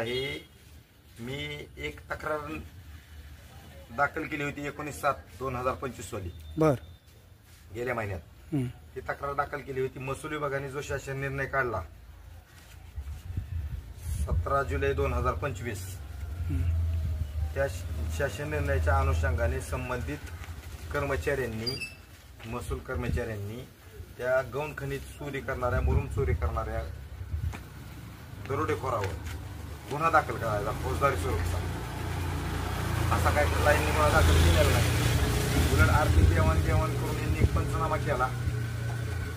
आहे, मी एक तक्रार दाखल केली होती 19/7/2025 वाली बर गेल्या महिन्यात। ती तक्रार दाखल केली होती। महसूल विभागाने जो शासन निर्णय काढला 17 जुलै 2025 त्या शासन निर्णयाच्या अनुषंगाने संबंधित कर्मचाऱ्यांनी, महसूल कर्मचाऱ्यांनी त्या गौण खनिज चोरी करणाऱ्या, मुरुम चोरी करणाऱ्या दरोडेखोरावर गुन्हा दाखल करायचा फौजदारी स्वरूपाचा। असा काही कुठलाही गुन्हा दाखल केलेला नाही। उलट आर्थिक देवाणघेवाण करून यांनी पंचनामा केला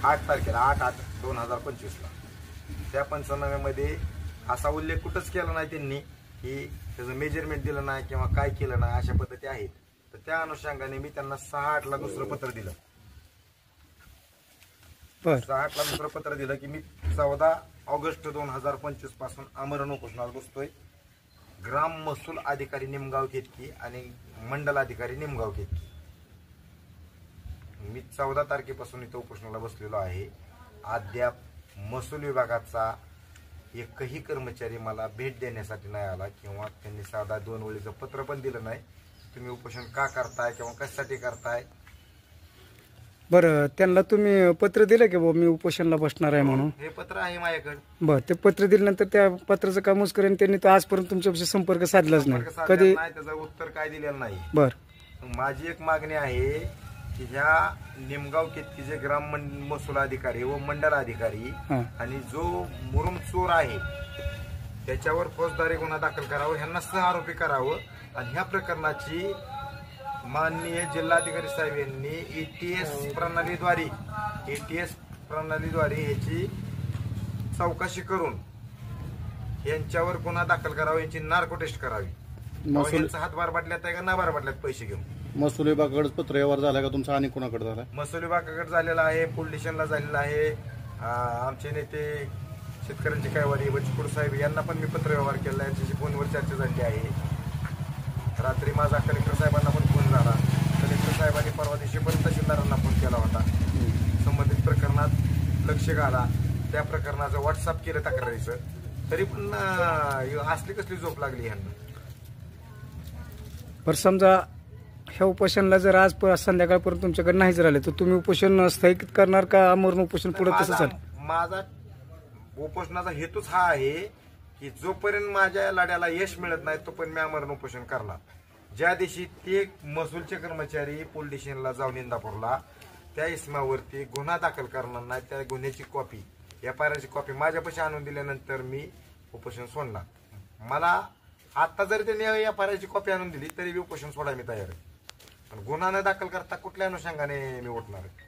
8 तारखेला 8/8/2025 ला। त्या पंचनाम्यामध्ये असा उल्लेख कुठंच केला नाही त्यांनी की त्याचं मेजरमेंट दिलं नाही किंवा काय केलं नाही, अशा पद्धती आहेत। तर त्या अनुषंगाने मी त्यांना 6/8 दुसरं पत्र दिलं। 6/8 दुसरं पत्र दिलं की मी 14 ऑगस्ट 2025 पासून आमरण उपोषणाला बसतोय। ग्राम महसूल अधिकारी निमगाव केतकी आणि मंडल अधिकारी निमगाव केतकी, मी 14 तारखेपासून इथं उपोषणाला बसलेलो आहे। अद्याप महसूल विभागाचा एकही कर्मचारी मला भेट देण्यासाठी नाही आला किंवा त्यांनी साधा 2 ओळीचं पत्र पण दिलं नाही, तुम्ही उपोषण का करताय किंवा कशासाठी करताय। बरं, त्यांना तुम्ही पत्र दिलं की मी उपोषणाला बसणार आहे म्हणून? हे पत्र आहे माझ्याकडे। बरं, ते पत्र दिल्यानंतर त्या पत्राचं काय मुस्करीने त्यांनी तर आजपर्यंत तुमच्यापाशी संपर्क साधलाच नाही, कधी त्याचं उत्तर काय दिलेलं नाही। बरं, माझी एक मागणी आहे की ह्या निमगाव केतकीचे ग्राम महसूल अधिकारी व मंडल अधिकारी आणि जो मुरुम चोर आहे त्याच्यावर फौजदारी गुन्हा दाखल करावा, ह्यांना सहआरोपी करावं आणि ह्या प्रकरणाची माननीय जिल्हाधिकारी साहेब यांनी ETS प्रणालीद्वारे ह्याची चौकशी करून यांच्यावर गुन्हा दाखल करावा, यांची नार्को टेस्ट करावी। यांचा हातभार बाटल्यात आहे का ना बार बाटल्यात पैसे घेऊन? महसूल विभागाकडे पत्र व्यवहार झाला का तुमचा आणि कोणाकडे झाला? महसूल विभागाकडे झालेला आहे, पोलीस स्टेशनला झालेला आहे। आमचे नेते शेतकऱ्यांचे कायवारी बचकुड साहेब यांना पण मी पत्र व्यवहार केला, यांच्याशी फोनवर चर्चा झाली आहे। रात्री माझा कलेक्टर साहेबांना पण फोन झाला। कलेक्टर साहेबांनी परवा दिवशी पण तहसीलदारांना फोन केला होता, संबंधित प्रकरणात लक्ष घाला। त्या प्रकरणाचं व्हॉट्सअप केलं तक्रारीचं, तरी पण असली कसली झोप लागली ह्यांना। बरं, समजा ह्या उपोषणाला जर आज संध्याकाळपर्यंत तुमच्याकडे नाही जर आले तर तुम्ही उपोषण स्थगित करणार का आमरण उपोषण पुढे तसं चालेल? माझा उपोषणाचा हेतूच हा आहे की जोपर्यंत माझ्या लढ्याला यश मिळत नाही तोपर्यंत मी आमरण उपोषण करणार। ज्या दिवशी ते महसूलचे कर्मचारी पोलीस स्टेशनला जाऊन इंदापूरला त्या इसमावरती गुन्हा दाखल करणार नाही, त्या गुन्ह्याची कॉपी, FIR कॉपी माझ्यापाशी आणून दिल्यानंतर मी उपोषण सोडणार। मला आता जरी त्यांनी FIR कॉपी आणून दिली तरी उपोषण सोडायला मी तयार आहे, पण गुन्हा न दाखल करता कुठल्या अनुषंगाने मी उठणार आहे?